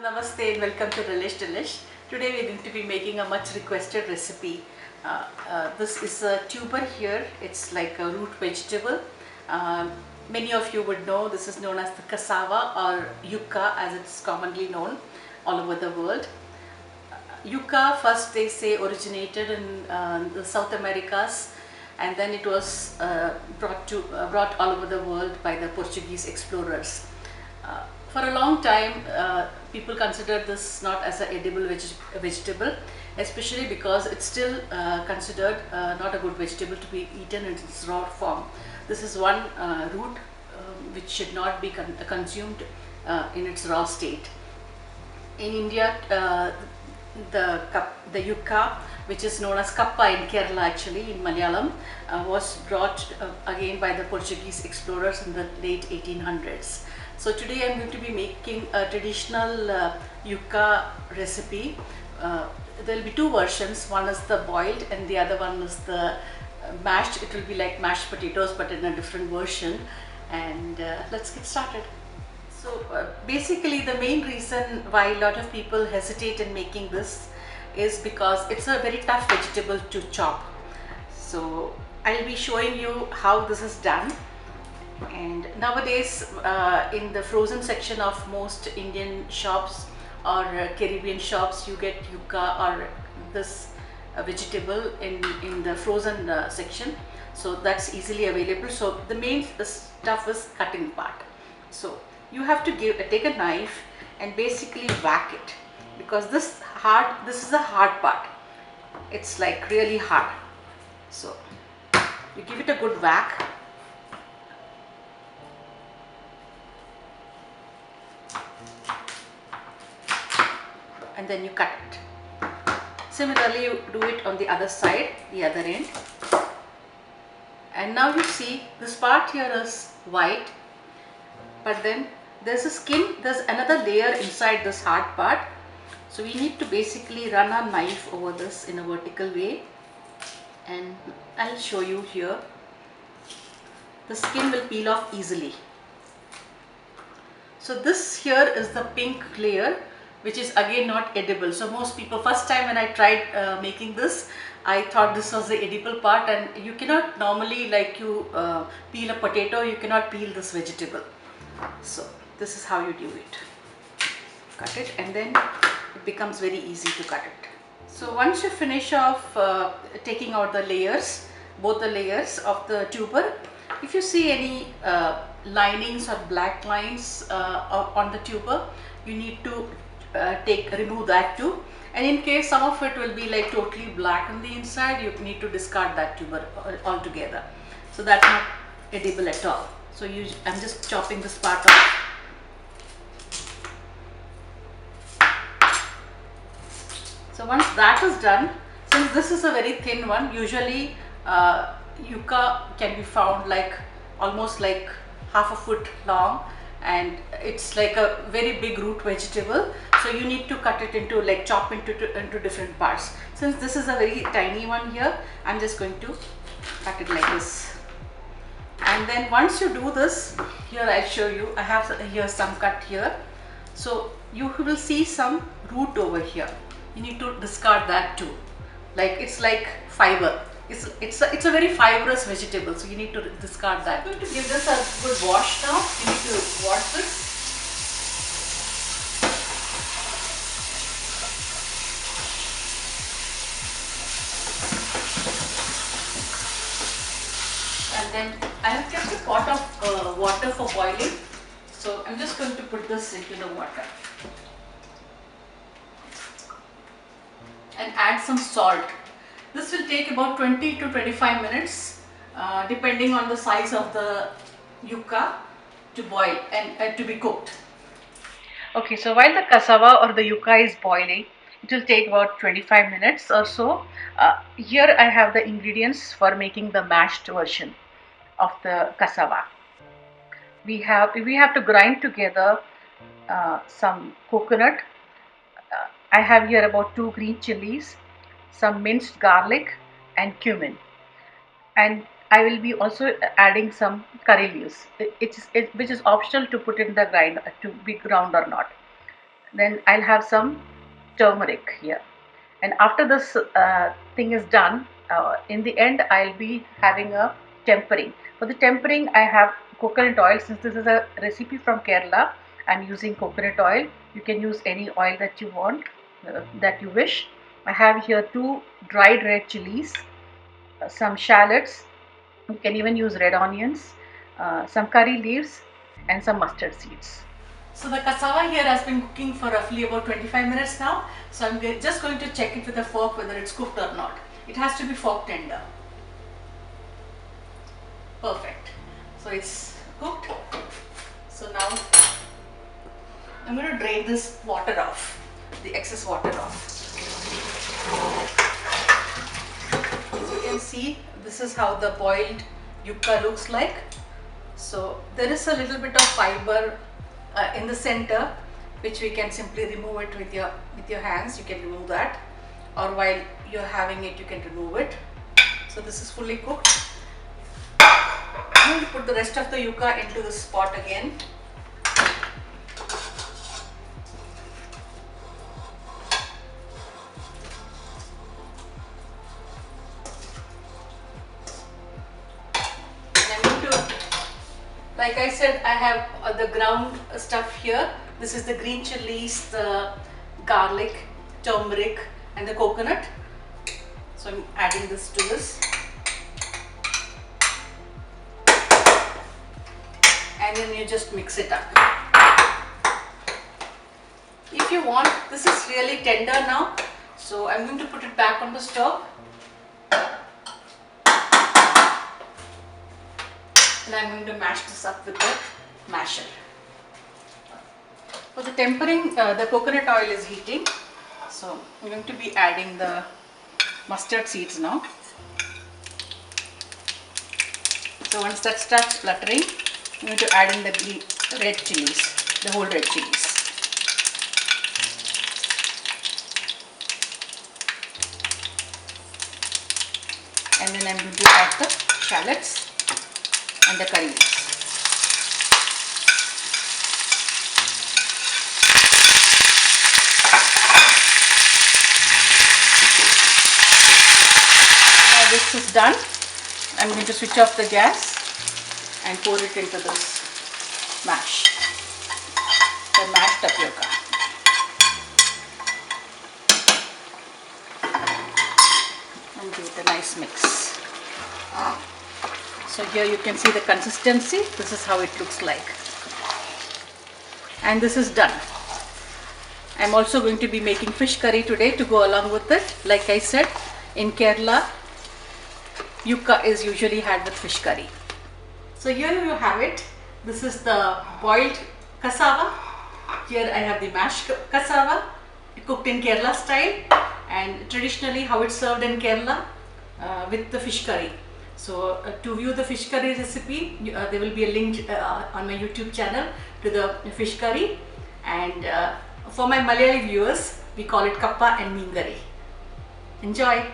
Namaste and welcome to Relish Delish. Today we are going to be making a much requested recipe. This is a tuber here. It's like a root vegetable. Uh, Many of you would know this is known as the cassava or yucca as it's commonly known all over the world. Yucca first they say originated in the South Americas, and then it was brought all over the world by the Portuguese explorers. For a long time, people considered this not as an edible vegetable, especially because it's still considered not a good vegetable to be eaten in its raw form. This is one root which should not be consumed in its raw state. In India, the yucca, which is known as kappa in Kerala actually in Malayalam, was brought again by the Portuguese explorers in the late 1800s. So today I am going to be making a traditional yucca recipe. There will be two versions. One is the boiled and the other one is the mashed. It will be like mashed potatoes but in a different version. And let's get started. So basically the main reason why a lot of people hesitate in making this is because it's a very tough vegetable to chop. So I'll be showing you how this is done. And nowadays in the frozen section of most Indian shops or Caribbean shops, you get yucca or this vegetable in the frozen section. So that's easily available. So the main stuff is cutting part. So you have to take a knife and basically whack it, because this is the hard part. It's like really hard. So you give it a good whack. And then you cut it. Similarly, you do it on the other side, the other end. And now you see this part here is white, but then there's a skin, there's another layer inside this hard part. So we need to basically run our knife over this in a vertical way, and I'll show you here. The skin will peel off easily. So this here is the pink layer, which is again not edible. So most people, first time when I tried making this, I thought this was the edible part, and you cannot normally, like you peel a potato, you cannot peel this vegetable. So this is how you do it. Cut it, and then it becomes very easy to cut it. So once you finish off taking out the layers, both the layers of the tuber, if you see any linings or black lines on the tuber, you need to remove that too. And in case some of it will be like totally black on the inside, you need to discard that tuber altogether. So that's not edible at all. So I'm just chopping this part off. So once that is done, since this is a very thin one, usually yucca can be found like almost like half a foot long, and it's like a very big root vegetable. So you need to cut it into, like chop into different parts. Since this is a very tiny one here, I'm just going to cut it like this. And then once you do this, here I'll show you, I have here some cut here. So you will see some root over here. You need to discard that too. Like it's like fiber. It's a very fibrous vegetable, so you need to discard that. I'm going to give this a good wash now. You need to wash this. And then I have kept a pot of water for boiling. So I'm just going to put this into the water. And add some salt. This will take about 20 to 25 minutes depending on the size of the yucca to boil and to be cooked. Okay, so while the cassava or the yucca is boiling, it will take about 25 minutes or so. Here I have the ingredients for making the mashed version of the cassava. We have to grind together some coconut. I have here about 2 green chilies, some minced garlic and cumin, and I will be also adding some curry leaves, which is optional to put in the grind to be ground or not. Then I'll have some turmeric here. And after this thing is done, in the end I'll be having a tempering. For the tempering I have coconut oil. Since this is a recipe from Kerala, I'm using coconut oil. You can use any oil that you want, that you wish. I have here 2 dried red chilies, some shallots, you can even use red onions, some curry leaves, and some mustard seeds. So the cassava here has been cooking for roughly about 25 minutes now. So I'm just going to check it with a fork whether it's cooked or not. It has to be fork tender. Perfect. So it's cooked. So now I'm going to drain this water off, the excess water off. As you can see, this is how the boiled yucca looks like. So there is a little bit of fiber in the center, which we can simply remove it with your hands. You can remove that, or while you're having it you can remove it. So this is fully cooked. I'm going to put the rest of the yucca into this pot again. Like I said, I have the ground stuff here. This is the green chilies, the garlic, turmeric, and the coconut. So I'm adding this to this. And then you just mix it up. If you want, this is really tender now. So I'm going to put it back on the stove. And I'm going to mash this up with the masher. For the tempering, the coconut oil is heating. So I'm going to be adding the mustard seeds now. So once that starts fluttering, I'm going to add in the red chilies, the whole red chilies. And then I'm going to add the shallots and the curry leaves. Now this is done. I'm going to switch off the gas and pour it into this mash, the mashed tapioca. And give it a nice mix. So here you can see the consistency. This is how it looks like. And this is done. I'm also going to be making fish curry today to go along with it. Like I said, in Kerala, yucca is usually had with fish curry. So here you have it. This is the boiled cassava. Here I have the mashed cassava, cooked in Kerala style, and traditionally how it's served in Kerala with the fish curry. So to view the fish curry recipe, there will be a link on my YouTube channel to the fish curry. And for my Malayali viewers, we call it kappa and meen curry. Enjoy!